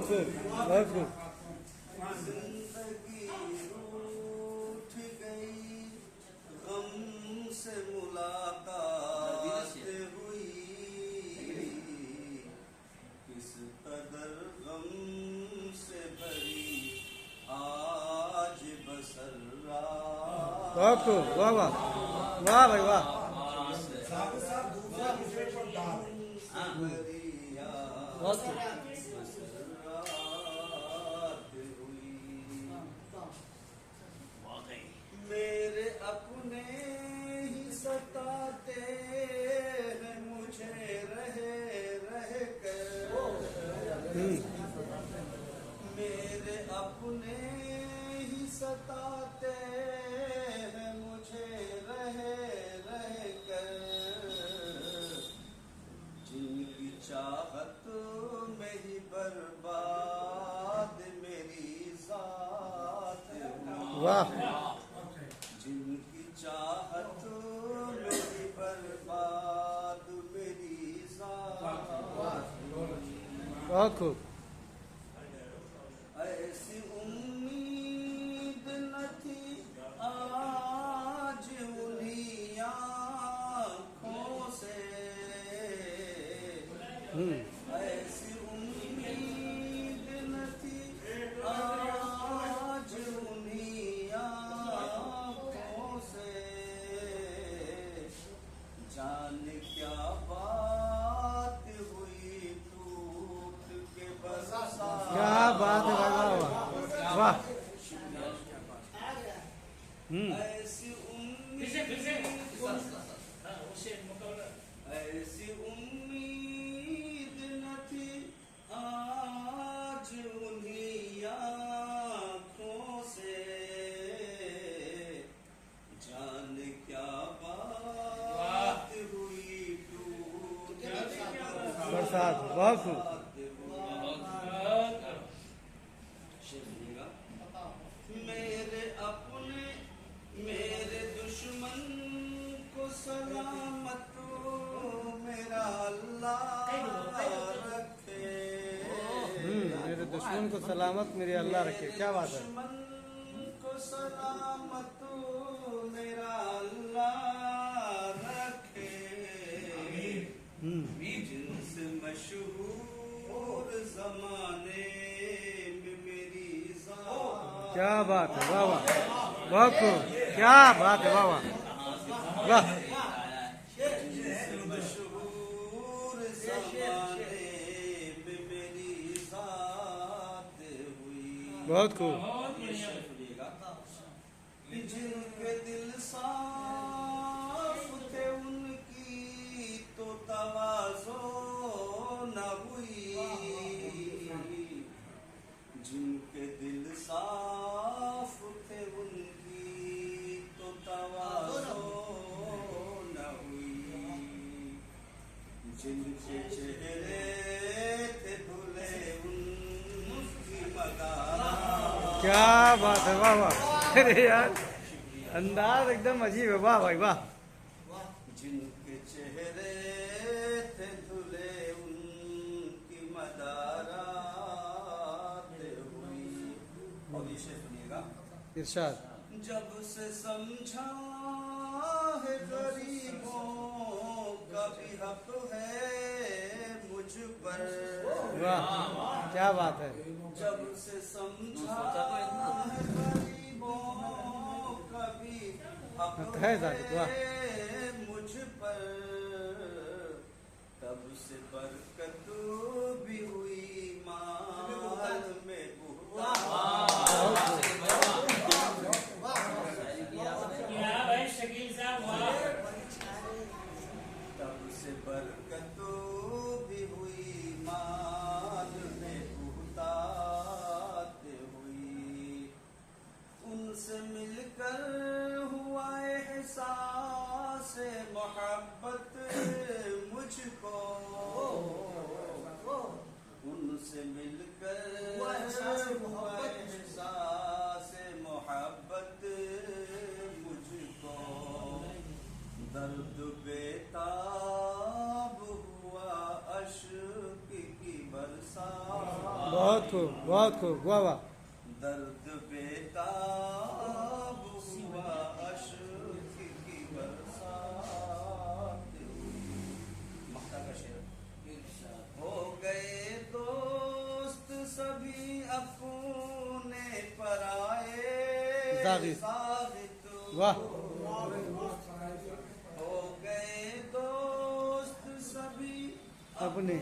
खूब बहुत खूब। जिंदगी रूठ गई, गम से मुलाकात हुई, किस कदर गम से भरी आज बसर रात। बहुत खूब, वाह वाह वाह भाई वाह। बहुत खूब। मेरे अपने ही सताते हैं मुझे रह रह कर, मेरे अपने ही सताते हैं मुझे रह रह कर, जिनकी चाहत में ही बर्बाद मेरी जात हुई। वाह जिनकी चाहत में ही बर्बाद मेरी जात हुई। बहुत खूब। ऐसी उम्मीद न थी आज उन्हीं आँखों से, ऐसी उम्मीद न थी आज उन्हीं आँखों से, जाने क्या बात हुई टूट के बरसा। क्या बात है भाई वाह वाह वाह। ऐसी उम्मीद न थी आज उन्हीं आँखों से, जाने क्या बात हुई टूट बरसात। बहुत खूब। मेरे अपने मेरे दुश्मन को सलामत मेरा अल्लाह रखे। मेरे दुश्मन को सलामत मेरे अल्लाह रखे। क्या बात है। दुश्मन को सलामत मेरा अल्लाह रखे, जिनसे मशहूर जमाने में मेरी जात। क्या बात है वाह वाह बहुत खूब। क्या बात है वाह वाह वाह। जिनसे मशहूर जमाने में मेरी जात हुई। बहुत खूब। जिनके दिल साफ थे उनकी तो तवाज़ो न हुई, जिनके दिल साफ थे उनकी तो तवाज़ो न हुई, जिनके चेहरे थे धुले उनकी मदारा। क्या बात है वाह वाह। अरे यार अंदाज एकदम अजीब है वाह भाई वाह। जिनके चेहरे थे धुले उनकी मदारात हुई। और ये शेर सुनिएगा। इरशाद। जब से समझा है गरीबों का भी हक है मुझ पर, वाह क्या बात है। जब से समझा है गरीबों का भी हक है जालिब, वाह। है मुझ पर, तब से बरकत भी हुई माल में तब से बरकत भी हुई माल में बुहतात हुई। उनसे मिलकर हुआ एहसास मोहब्बत मुझको, उनसे मिलकर हुआ एहसास मोहब्बत मुझको, दर्द बेताब हुआ अश्क की बरसात। बहुत खूब वाह वाह। दर्द बेताब हुआ अश्क की बरसात मक्ता का शेर। हो गए दोस्त सभी अपने पराए जागिद। जागिद वाह। हो गए दोस्त सभी अपने